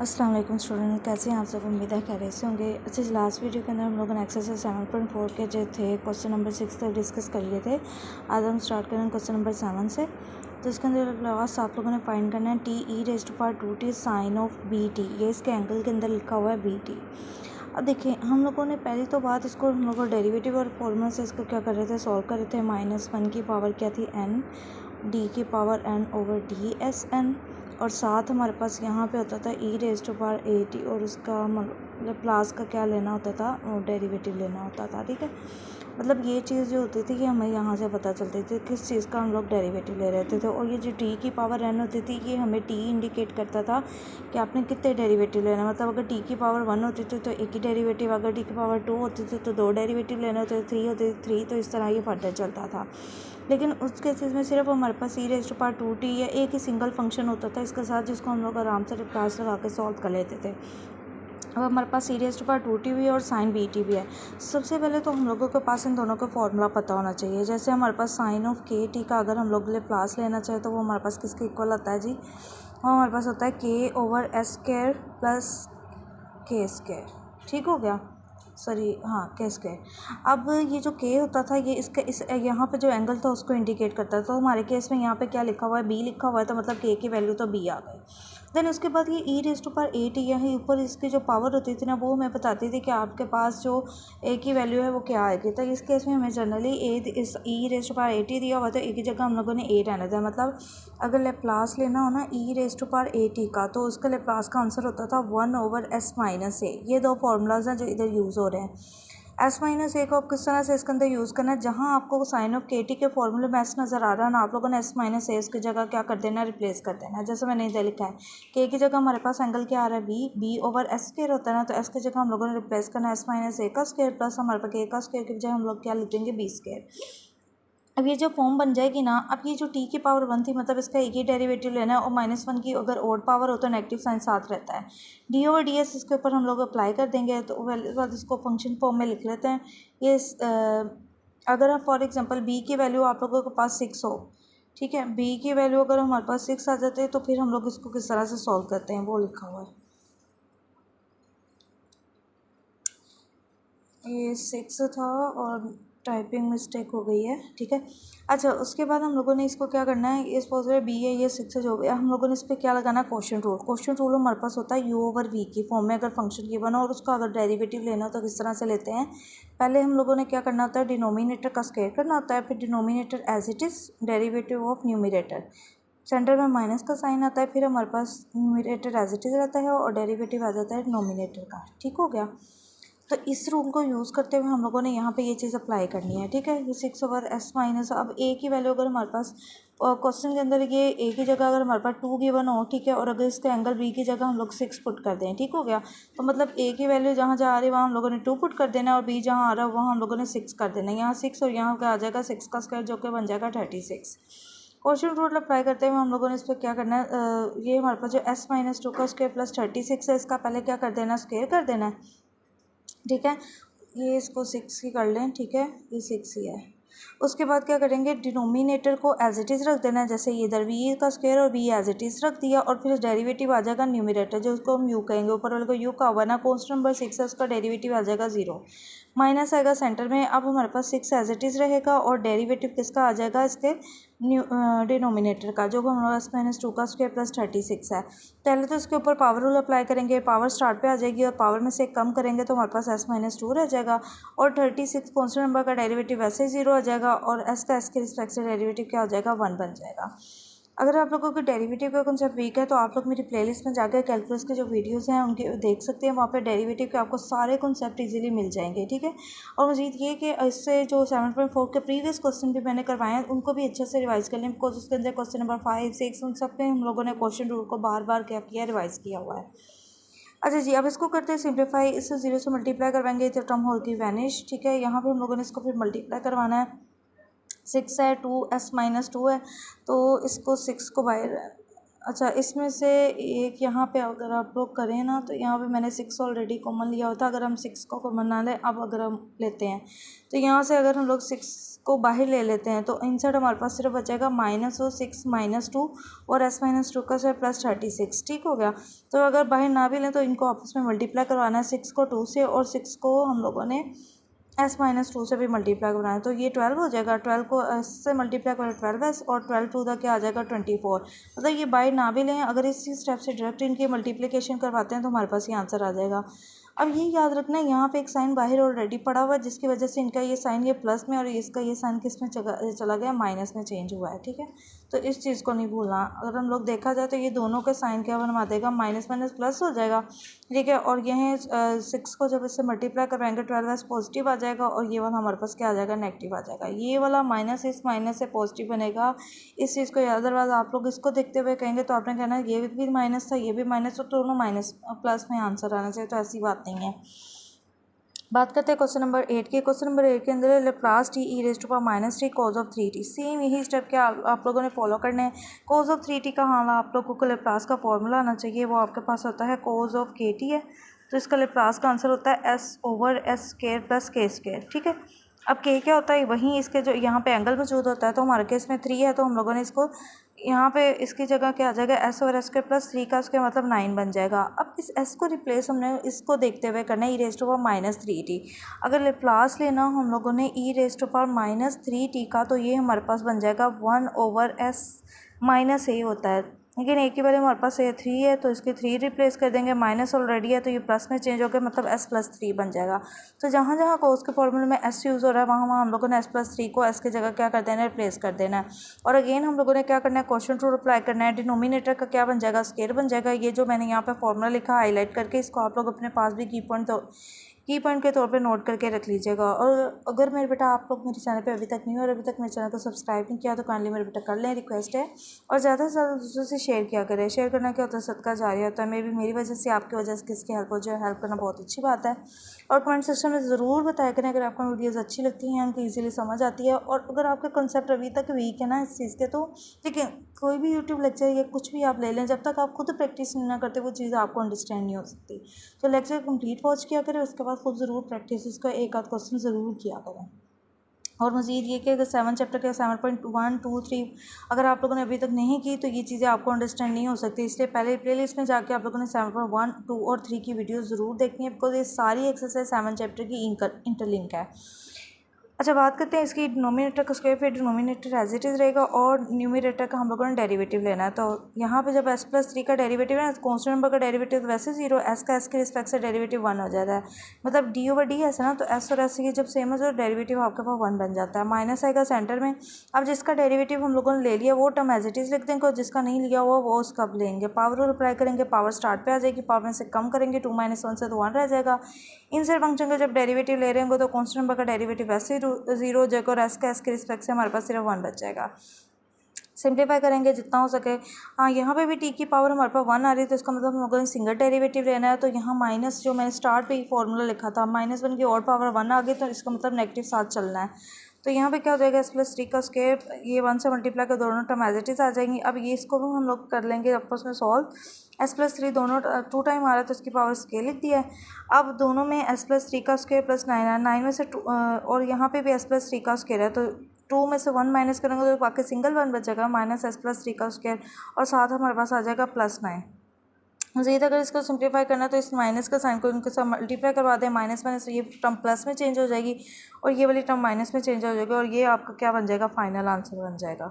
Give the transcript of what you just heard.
अस्सलाम वालेकुम स्टूडेंट, कैसे हैं आप सब। उम्मीद है खैरियत से होंगे। अच्छा, लास्ट वीडियो के अंदर हम लोगों ने एक्सरसाइज 7.4 के जो थे क्वेश्चन नंबर 6 तक डिस्कस कर लिए थे। आज हम स्टार्ट करें क्वेश्चन नंबर 7 से। तो इसके अंदर लास्ट आप लोगों ने फाइंड करना है T E raised to power 2t sine of B T. ये इसके एंगल के अंदर लिखा हुआ है बी टी। अब देखिए, हम लोगों ने पहली तो बात इसको हम लोग डेरिवेटिव और फॉर्मूला से इसको क्या कर रहे थे, सॉल्व कर रहे थे। -1 की पावर क्या थी, n, डी की power n over D S N, और साथ हमारे पास यहाँ पे होता था E raise to power A T, और उसका मतलब प्लस का क्या लेना होता था, डेरिवेटिव लेना होता था। ठीक है, मतलब ये चीज़ जो होती थी कि हमें यहाँ से पता चलती थी किस चीज़ का हम लोग डेरिवेटिव ले रहे थे। और ये जो टी की पावर n होती थी, ये हमें टी इंडिकेट करता था कि आपने कितने डेरिवेटिव लेना। मतलब अगर टी की पावर 1 होती थी तो एक ही डेरिवेटिव, अगर टी की पावर 2 होती थी तो 2 डेरिवेटिव लेने होते थे, 3 होती थी 3, तो इस तरह ये फर्दर चलता था। लेकिन उस केसेस में सिर्फ हमारे पास e raise to power 2t या एक ही सिंगल फंक्शन होता था इसके साथ, जिसको हम लोग आराम से रिप्लेस लगा के सॉल्व कर लेते थे। अब हमारे पास e raise to power 2t भी है और साइन बी टी भी है। सबसे पहले तो हम लोगों के पास इन दोनों का फॉर्मूला पता होना चाहिए। जैसे हमारे पास साइन ऑफ के टी का अगर हम लोग प्लस लेना चाहें तो वो हमारे पास किसके इक्वल आता है जी, वो हमारे पास होता है के ओवर एस स्क्वायर प्लस के स्क्वायर। ठीक हो गया, सॉरी, हाँ, के स्क्वायर। अब ये जो के होता था, ये इसका इस यहाँ पे जो एंगल था उसको इंडिकेट करता था। तो हमारे केस में यहाँ पे क्या लिखा हुआ है, बी लिखा हुआ है, तो मतलब के की वैल्यू तो बी आ गई। देन उसके बाद ये E raise to power A T, यहाँ ऊपर इसकी जो पावर होती थी ना, वो हमें बताती थी कि आपके पास जो ए की वैल्यू है वो क्या आएगी। तो इस केस में हमें जनरली इस E raise to power A T दिया हुआ, तो एक ही जगह हम लोगों ने ए रहना था। मतलब अगर लेप्लास लेना हो ना E raise to power A T का, तो उसका लेप्लास का आंसर होता था 1 ओवर एस माइनस ए। ये दो फार्मूलाज हैं जो इधर यूज़ हो रहे हैं। एस माइनस ए को आप किस तरह से इसके अंदर यूज़ करना है, जहाँ आपको साइन ऑफ के टी के फॉर्मूले में एस नज़र आ रहा है ना, आप लोगों ने एस माइनस ए इसकी जगह क्या कर देना है, रिप्लेस कर देना है। जैसे मैंने इधर लिखा है के की जगह हमारे पास एंगल क्या आ रहा है, बी ओवर एस स्क्वायर होता है ना, तो एस की जगह हम लोगों ने रिप्लेस करना है एस माइनस ए का स्क्वायर, प्लस हमारे पास ए का स्क्वायर की बजाय हम लोग क्या लिख देंगे, बी स्क्वायर। अब ये जो फॉर्म बन जाएगी ना, अब ये जो टी की पावर 1 थी, मतलब इसका एक ही डेरिवेटिव लेना है, और -1 की अगर ओड पावर हो तो नेगेटिव साइन साथ रहता है। डी ओवर डी एस इसके ऊपर हम लोग अप्लाई कर देंगे, तो बाद इसको फंक्शन फॉर्म में लिख लेते हैं। ये अगर हम फॉर एग्जांपल बी की वैल्यू आप लोगों के पास 6 हो, ठीक है, बी की वैल्यू अगर हमारे पास 6 आ जाते हैं, तो फिर हम लोग इसको किस तरह से सॉल्व करते हैं वो लिखा हुआ है। ये 6 था और टाइपिंग मिस्टेक हो गई है, ठीक है। अच्छा, उसके बाद हम लोगों ने इसको क्या करना है, इस पॉजिटिव बी है, ये 6 जो भी है, हम लोगों ने इस पर क्या लगाना है, क्वोशिएंट रूल। क्वोशिएंट रूल हमारे पास होता है यू ओवर वी की फॉर्म में, अगर फंक्शन की बना और उसका अगर डेरिवेटिव लेना हो तो किस तरह से लेते हैं। पहले हम लोगों ने क्या करना होता है, डिनोमिनेटर का स्क्वायर करना होता है, फिर denominator as it is derivative of numerator, centre में माइनस का साइन आता है, फिर हमारे पास न्यूमिनेटर एज इट इज़ रहता है और डेरिवेटिव आ जाता है डिनोमिनेटर का। ठीक हो गया। तो इस रूल को यूज़ करते हुए हम लोगों ने यहाँ पे ये चीज़ अप्लाई करनी है, ठीक है। ये 6 ओवर एस माइनस, अब ए की वैल्यू अगर हमारे पास क्वेश्चन के अंदर ये ए की जगह अगर हमारे पास 2 गिवन हो, ठीक है, और अगर इसका एंगल बी की जगह हम लोग 6 पुट कर दें, ठीक हो गया। तो मतलब ए की वैल्यू जहाँ जहाँ आ रही है वहाँ हम लोगों ने 2 पुट कर देना है, और बी जहाँ आ रहा है वहाँ हम लोगों ने 6 कर देना है। यहाँ 6 और यहाँ क्या आ जाएगा, 6 का स्क्वायर, जो कि बन जाएगा 36। क्वेश्चन रूल अप्लाई करते हुए हम लोगों ने इस पर क्या करना है, ये हमारे पास जो एस माइनस 2 का स्क्वायर प्लस 36 है, इसका पहले क्या कर देना, स्क्वायर कर देना है, ठीक है। ये इसको 6 ही कर लें, ठीक है, ये 6 ही है। उसके बाद क्या करेंगे, डिनोमिनेटर को एज इट इज़ रख देना है, जैसे ये इधर वी का स्क्वायर और वी एज इट इज़ रख दिया, और फिर डेरिवेटिव आ जाएगा न्यूमिनेटर, जो उसको हम यू कहेंगे, ऊपर वाले को यू का हुआ ना, कॉन्स्टेंट नंबर 6 है, उसका डेरिवेटिव आ जाएगा 0, माइनस आएगा सेंटर में। अब हमारे पास 6 एज इट इज़ रहेगा और डेरिवेटिव किसका आ जाएगा, इसके डिनोमिनेटर का, जो हमारे पास -2 का स्क्वायर प्लस 36 है। पहले तो इसके ऊपर पावर रूल अप्लाई करेंगे, पावर स्टार्ट पे आ जाएगी और पावर में से कम करेंगे तो हमारे पास s-2 रह जाएगा, और 36 कॉन्स्टेंट नंबर का डेरिवेटिव वैसे ही 0 आ जाएगा, और s का s के रिस्पेक्ट से डेरिवेटिव क्या हो जाएगा, 1 बन जाएगा। अगर आप लोगों को डेरिवेटिव का कॉन्सेप्ट वीक है तो आप लोग मेरी प्लेलिस्ट में जाकर कैलकुलस के जो वीडियोस हैं उनके देख सकते हैं, वहाँ पे डेरिवेटिव के आपको सारे कॉन्सेप्ट इजीली मिल जाएंगे, ठीक है। और मज़ीद ये कि इससे जो 7.4 के प्रीवियस क्वेश्चन भी मैंने करवाए हैं उनको भी अच्छे से रिवाइज़ कर लें, बिकॉज उसके अंदर क्वेश्चन नंबर 5, 6 उन सब पे हम लोगों ने क्वेश्चन रूल को बार बार क्या किया, रिवाइज़ किया हुआ है। अच्छा जी, अब इसको करते हैं सिंप्लीफाई। इससे 0 से मल्टीप्लाई करवाएंगे तो टर्म होगी वैनिश, ठीक है। यहाँ पर हम लोगों ने इसको फिर मल्टीप्लाई करवाना है, 6 है, 2s-2 है, तो इसको 6 को बाहर, अच्छा, इसमें से एक यहाँ पे अगर आप लोग करें ना, तो यहाँ पे मैंने 6 ऑलरेडी कॉमन लिया होता। अगर हम 6 को कॉमन ना लें, अब अगर हम लेते हैं तो यहाँ से अगर हम लोग 6 को बाहर ले लेते हैं तो इनसाइड हमारे पास सिर्फ बचेगा -6 -2 और s -2 का से +36। ठीक हो गया। तो अगर बाहर ना भी लें तो इनको आपस में मल्टीप्लाई करवाना है, 6 को 2 से और 6 को हम लोगों ने s -2 से भी मल्टीप्लाई करवाना है। तो ये 12 हो जाएगा, 12 को s से मल्टीप्लाई करें 12s और 12 टू द क्या आ जाएगा 24। मतलब ये बाहर ना भी लें, अगर इसी स्टेप से डायरेक्ट इनकी मल्टीप्लिकेशन करवाते हैं तो हमारे पास ये आंसर आ जाएगा। अब ये याद रखना है यहाँ पे एक साइन बाहर ऑलरेडी पड़ा हुआ है जिसकी वजह से इनका ये साइन ये प्लस में और इसका ये साइन किस में चला गया, माइनस में चेंज हुआ है। ठीक है, तो इस चीज़ को नहीं भूलना। अगर हम लोग देखा जाए तो ये दोनों के साइन क्या बनवा देगा, माइनस माइनस प्लस हो जाएगा। ठीक है, और यह 6 को जब इससे मल्टीप्लाई करवाएंगे 12s पॉजिटिव आ जाएगा और ये वाला हमारे पास क्या आ जाएगा, नेगेटिव आ जाएगा। ये वाला माइनस इस माइनस से पॉजिटिव बनेगा, इस चीज़ को याद। अदरवाइज आप लोग इसको देखते हुए कहेंगे तो आपने कहना ये भी माइनस था ये भी माइनस, तो दोनों माइनस प्लस में आंसर आना चाहिए, तो ऐसी बात नहीं है। बात करते हैं क्वेश्चन नंबर 8 की। क्वेश्चन नंबर 8 के अंदर Laplace T e⁻³ cos of 3t। Same यही स्टेप क्या आप लोगों ने फॉलो करने हैं। cos ऑफ 3t का हाँ आप लोगों को लेप्लास का फॉर्मूला आना चाहिए, वो आपके पास होता है cos ऑफ kt है, तो इसका लेप्लास का आंसर होता है s/s² + k²। ठीक है, अब k क्या होता है, वहीं इसके जो यहाँ पे एंगल मौजूद होता है, तो हमारे केस में 3 है, तो हम लोगों ने इसको यहाँ पे इसकी जगह क्या आ जाएगा, s और s² + 3 का स्क्वायर मतलब 9 बन जाएगा। अब इस s को रिप्लेस हमने इसको देखते हुए करना है e⁻³ अगर लेप्लास लेना हम लोगों ने e⁻³ का, तो ये हमारे पास बन जाएगा 1/s - a होता है। लेकिन एक ही बार हमारे पास ये 3 है तो इसके 3 रिप्लेस कर देंगे, माइनस ऑलरेडी है तो ये प्लस में चेंज हो गया, मतलब s + 3 बन जाएगा। तो जहाँ जहाँ कोस के फॉर्मूले में s यूज़ हो रहा है वहाँ हम लोगों ने s + 3 को s की जगह क्या कर देना है, रिप्लेस कर देना है। और अगेन हम लोगों ने क्या करना है, क्वेश्चन टू अप्लाई करना है। डिनोमिनेटर का क्या बन जाएगा, स्क्वायर बन जाएगा। ये जो मैंने यहाँ पे फॉर्मूला लिखा हाईलाइट करके, इसको आप लोग अपने पास भी की पॉइंट के तौर पे नोट करके रख लीजिएगा। और अगर मेरे बेटा आप लोग मेरे चैनल पे अभी तक नहीं हो और अभी तक मेरे चैनल को सब्सक्राइब नहीं किया तो काइंडली मेरे बेटा कर लें, रिक्वेस्ट है। और ज़्यादा से ज़्यादा दूसरों से शेयर किया करें। शेयर करना क्या होता है, सदका जारी होता है। मेरी वजह से आपकी वजह से किसकी हेल्प हो जाए, हेल्प करना बहुत अच्छी बात है। और कमेंट सेक्शन में ज़रूर बताया करें अगर आपको वीडियोज़ अच्छी लगती हैं, उनको ईजिली समझ आती है। और अगर आपके कॉन्सेप्ट अभी तक वीक है ना इस चीज़ के, तो ठीक है, कोई भी यूट्यूब लेक्चर या कुछ भी आप ले लें, जब तक आप खुद प्रैक्टिस नहीं करते वो चीज़ आपको अंडरस्टैंड नहीं हो सकती। तो लेक्चर कंप्लीट वॉच किया करें, उसके बाद खुद ज़रूर प्रैक्टिस इसका एक आध क्वेश्चन ज़रूर किया करें। और मज़ीद ये कि अगर 7 चैप्टर के 7.1, 2, 3 अगर आप लोगों ने अभी तक नहीं की तो ये चीज़ें आपको अंडरस्टैंड नहीं हो सकती। इसलिए पहले प्लेलिस्ट में जाके आप लोगों ने 7.1, 2 और 3 की वीडियो ज़रूर देखनी है, बिकॉज ये सारी एक्सरसाइज 7 चैप्टर की इंटरलिंक है। अच्छा, बात करते हैं इसकी डिनोमिनेटर का स्क्वायर। फिर डिनोमिनेटर एज इट इज़ रहेगा और न्यूमरेटर का हम लोगों ने डेरिवेटिव लेना है। तो यहाँ पे जब s + 3 का डेरिवेटिव है, कॉन्स्टेंट नंबर का डेरिवेटिव तो वैसे 0, s का s के रिस्पेक्ट से डेरिवेटिव 1 हो जाता है। मतलब d/d है ना, तो s और s की जब सेम है तो डेरिवेटिव आपके पास 1 बन जाता है। माइनस आएगा सेंटर में। अब जिसका डेरिवेटिव हम लोगों ने ले लिया वो टर्म एज इट इज़ लिख देंगे और जिसका नहीं लिया हुआ वो उसका लेंगे। पावर अप्लाई करेंगे, पावर स्टार्ट पे आ जाएगी, पावर में से कम करेंगे 2 - 1 से तो 1 रह जाएगा। इनसाइड फंक्शन का जब डेरिवेटिव ले रहे होंगे तो कॉन्स्टेंट नंबर का डेरिवेटिव वैसे 0 हो जाएगा और s का s के रिस्पेक्ट से हमारे पास सिर्फ 1 बच जाएगा। सिंप्लीफाई करेंगे जितना हो सके। हाँ, यहाँ पे भी t की पावर हमारे पास 1 आ रही है, तो इसका मतलब हम लोगों ने सिंगल डेरिवेटिव लेना है। तो यहाँ माइनस जो मैंने स्टार्ट पे ही फॉर्मूला लिखा था, -1 की और पावर 1 आ गई, तो इसका मतलब नेगेटिव साथ चलना है। तो यहाँ पे क्या हो जाएगा, s + 3 का स्क्वायर, ये 1 से मल्टीप्लाई कर दोनों टर्म एज इट इज़ आ जाएंगी। अब ये इसको भी हम लोग कर लेंगे आपस में सॉल्व। s + 3 दोनों 2 टाइम आ रहा है तो इसकी पावर स्केल लिख दिया है। अब दोनों में s + 3 का स्क्वायर + 9 है, 9 में से 2 और यहाँ पे भी s + 3 का स्क्वायर है, तो 2 में से 1 माइनस करेंगे तो बाकी सिंगल 1 बचेगा, -s + 3 का स्क्वायर और साथ हमारे पास आ जाएगा +9। मज़ीद अगर इसको सिंप्लीफाई करना तो इस माइनस का साइन को इनके साथ मल्टीप्लाई करवा दें, माइनस माइनस ये टर्म प्लस में चेंज हो जाएगी और ये वाली टर्म माइनस में चेंज हो जाएगी और ये आपका क्या बन जाएगा, फाइनल आंसर बन जाएगा।